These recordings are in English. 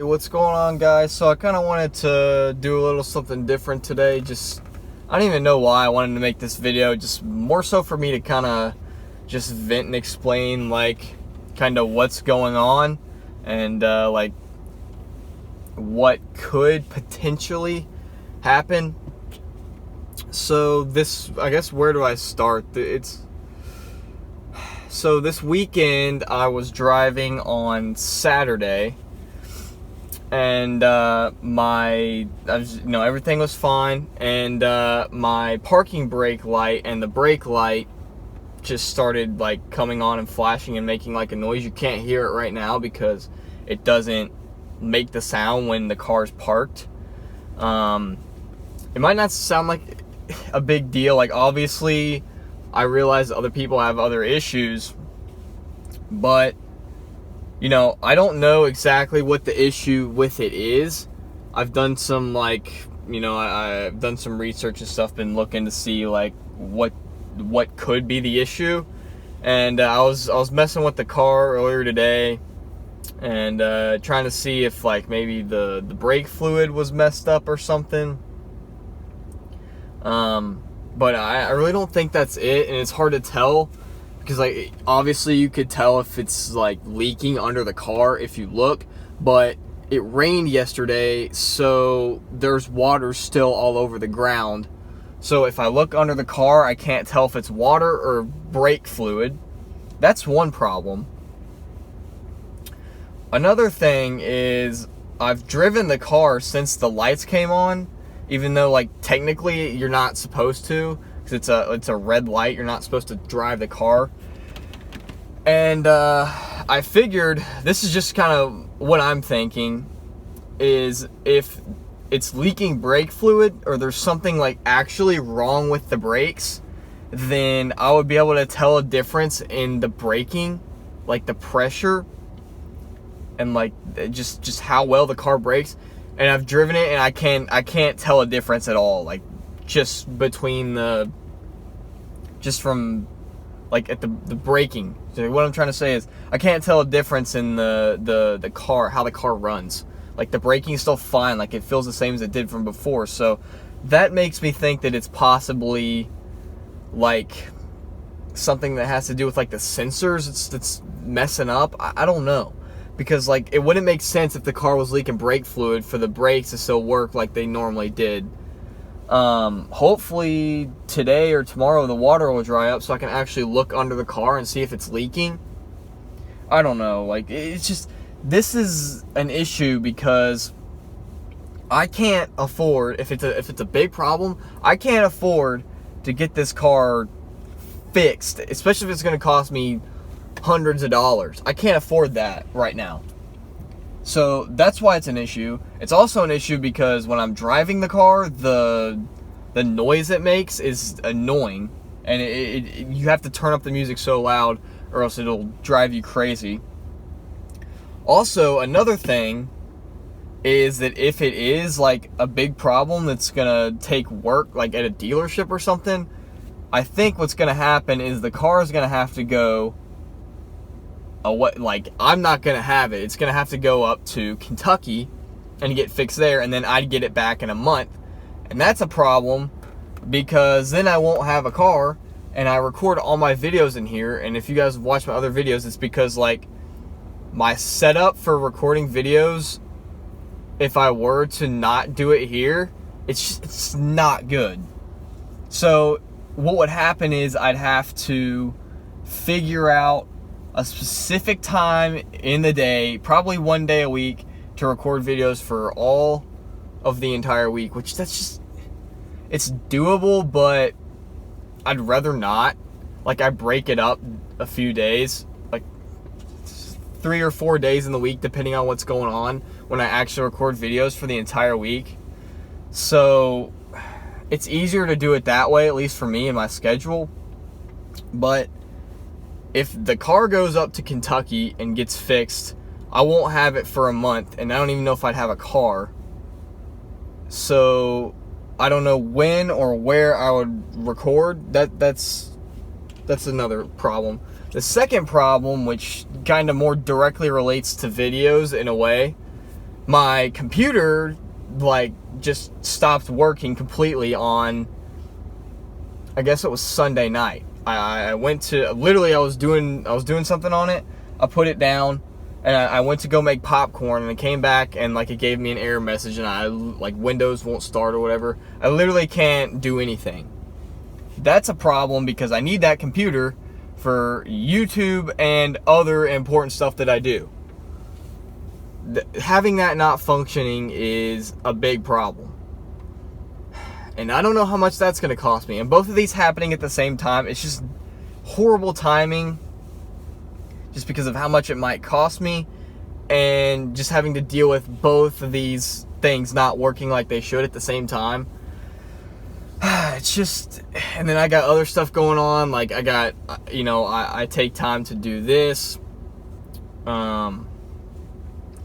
Hey, what's going on, guys? So I kind of wanted to do a little something different today. I don't even know why I wanted to make this video, just more so for me to kind of just vent and explain kind of what's going on and what could potentially happen. So I guess, where do I start? So this weekend I was driving on Saturday, and everything was fine, and my parking brake light and the brake light just started coming on and flashing and making a noise. You can't hear it right now because it doesn't make the sound when the car's parked. It might not sound like a big deal. Obviously I realize other people have other issues, but I don't know exactly what the issue with it is. I've done some I've done some research and stuff, been looking to see what could be the issue. And I was messing with the car earlier today and trying to see if maybe the brake fluid was messed up or something. But I really don't think that's it, and it's hard to tell because obviously you could tell if it's leaking under the car if you look, but it rained yesterday, so there's water still all over the ground. So if I look under the car, I can't tell if it's water or brake fluid. That's one problem. Another thing is I've driven the car since the lights came on, even though technically you're not supposed to, because it's a red light. You're not supposed to drive the car. And I figured, this is just kind of what I'm thinking, is if it's leaking brake fluid or there's something actually wrong with the brakes, then I would be able to tell a difference in the braking, the pressure and just how well the car brakes. And I've driven it and I can't tell a difference at all, just from at the braking. So what I'm trying to say is I can't tell a difference in the car, how the car runs. The braking is still fine, it feels the same as it did from before. So that makes me think that it's possibly something that has to do with the sensors that's messing up. I don't know, because it wouldn't make sense if the car was leaking brake fluid for the brakes to still work like they normally did. Hopefully today or tomorrow the water will dry up so I can actually look under the car and see if it's leaking. I don't know, it's just, this is an issue because I can't afford, if it's a big problem, I can't afford to get this car fixed, especially if it's going to cost me hundreds of dollars. I can't afford that right now. So that's why it's an issue. It's also an issue because when I'm driving the car, the noise it makes is annoying, and you have to turn up the music so loud or else it'll drive you crazy. Also, another thing is that if it is a big problem that's gonna take work at a dealership or something, I think what's gonna happen is the car is gonna have to go I'm not gonna have it. It's gonna have to go up to Kentucky and get fixed there, and then I'd get it back in a month. And that's a problem because then I won't have a car, and I record all my videos in here. And if you guys watch my other videos, it's because my setup for recording videos, if I were to not do it here, it's not good. So what would happen is I'd have to figure out a specific time in the day, probably one day a week, to record videos for all of the entire week, which it's doable, but I'd rather not. I break it up a few days, 3 or 4 days in the week, depending on what's going on, when I actually record videos for the entire week. So it's easier to do it that way, at least for me and my schedule. But if the car goes up to Kentucky and gets fixed, I won't have it for a month, and I don't even know if I'd have a car. So I don't know when or where I would record. That's another problem. The second problem, which kind of more directly relates to videos in a way, my computer like just stopped working completely on, I guess it was Sunday night. I went to, literally I was doing something on it. I put it down and I went to go make popcorn, and I came back and like it gave me an error message, and I like Windows won't start or whatever. I literally can't do anything. That's a problem because I need that computer for YouTube and other important stuff that I do. Having that not functioning is a big problem. And I don't know how much that's going to cost me. And both of these happening at the same time, it's just horrible timing. Just because of how much it might cost me. And just having to deal with both of these things not working like they should at the same time. It's just, and then I got other stuff going on. Like I got, you know, I take time to do this. I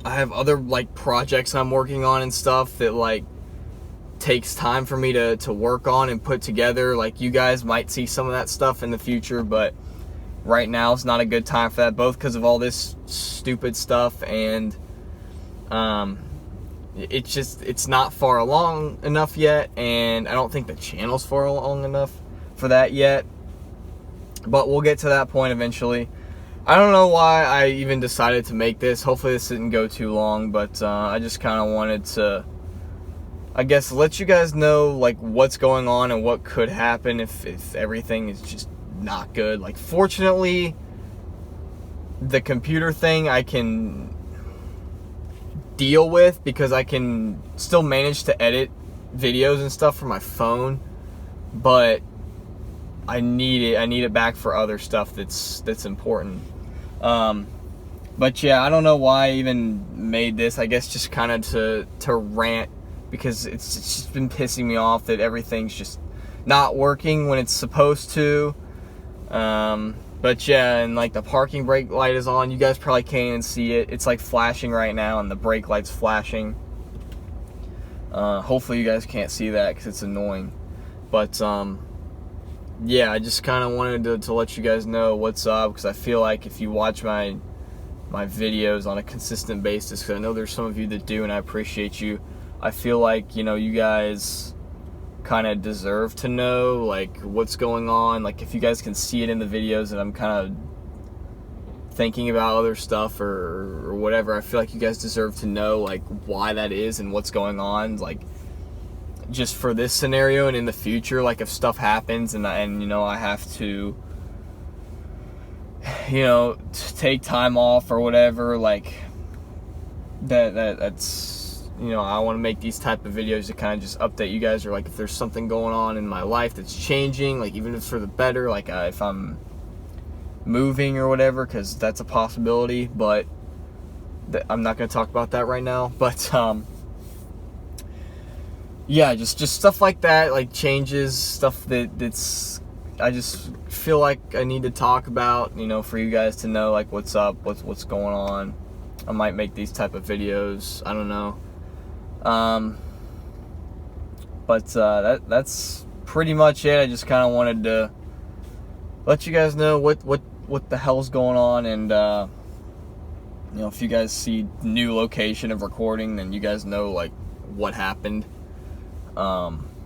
have other like projects I'm working on and stuff that like takes time for me to work on and put together. Like you guys might see some of that stuff in the future, but right now it's not a good time for that, both because of all this stupid stuff and it's not far along enough yet, and I don't think the channel's far along enough for that yet, but we'll get to that point eventually. I don't know why I even decided to make this. Hopefully this didn't go too long, but I just kind of wanted to, I guess, let you guys know like what's going on and what could happen if everything is just not good. Like fortunately, the computer thing I can deal with because I can still manage to edit videos and stuff from my phone, but I need it back for other stuff that's important. But yeah, I don't know why I even made this. I guess just kind of to rant, because it's just been pissing me off that everything's just not working when it's supposed to. But yeah, and like the parking brake light is on. You guys probably can't even see it. It's like flashing right now, and the brake light's flashing. Hopefully you guys can't see that because it's annoying. But yeah, I just kind of wanted to let you guys know what's up, because I feel like if you watch my videos on a consistent basis, because I know there's some of you that do, and I appreciate you. I feel like, you know, you guys kind of deserve to know like what's going on. Like if you guys can see it in the videos and I'm kind of thinking about other stuff or whatever, I feel like you guys deserve to know like why that is and what's going on, like just for this scenario and in the future. Like if stuff happens and you know I have to, you know, take time off or whatever, like that's, you know, I want to make these type of videos to kind of just update you guys, or like if there's something going on in my life that's changing, like even if it's for the better, like if I'm moving or whatever, because that's a possibility, but I'm not going to talk about that right now. But yeah, just stuff like that, like changes, stuff that's I just feel like I need to talk about, you know, for you guys to know like what's up, what's going on. I might make these type of videos, I don't know. But that's pretty much it. I just kind of wanted to let you guys know what the hell's going on, and you know, if you guys see new location of recording, then you guys know like what happened. But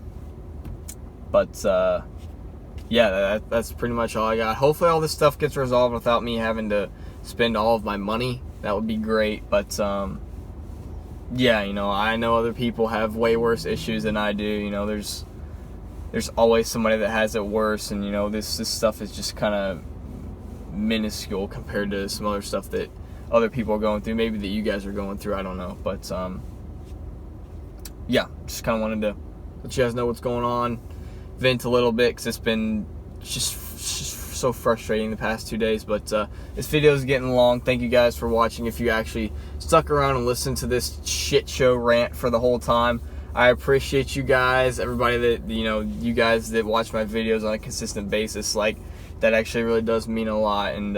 yeah, that's pretty much all I got. Hopefully all this stuff gets resolved without me having to spend all of my money. That would be great. But yeah, you know, I know other people have way worse issues than I do. You know, there's always somebody that has it worse, and you know, this stuff is just kind of minuscule compared to some other stuff that other people are going through, maybe that you guys are going through, I don't know. But yeah, just kind of wanted to let you guys know what's going on, vent a little bit, because it's been just so frustrating the past 2 days. But this video is getting long. Thank you guys for watching. If you actually stuck around and listened to this shit show rant for the whole time, I appreciate you guys. Everybody that, you know, you guys that watch my videos on a consistent basis, like that actually really does mean a lot. And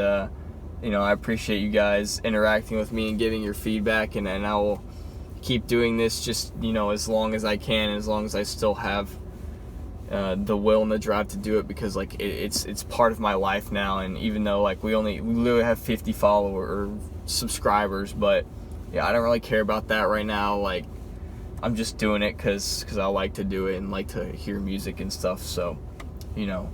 you know, I appreciate you guys interacting with me and giving your feedback, and I will keep doing this, just, you know, as long as I can, as long as I still have the will and the drive to do it, because like it's part of my life now. And even though like we literally have 50 followers or subscribers, but yeah, I don't really care about that right now. Like, I'm just doing it because I like to do it and like to hear music and stuff. So, you know,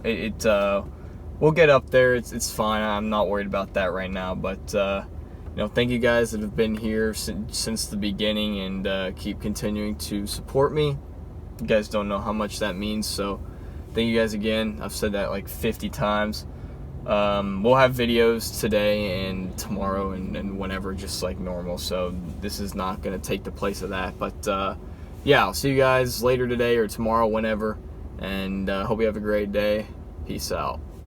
we'll get up there. It's fine. I'm not worried about that right now. But you know, thank you guys that have been here since the beginning and keep continuing to support me. You guys don't know how much that means. So, thank you guys again. I've said that like 50 times. We'll have videos today and tomorrow and whenever, just like normal. So this is not going to take the place of that. But yeah, I'll see you guys later today or tomorrow, whenever. And hope you have a great day. Peace out.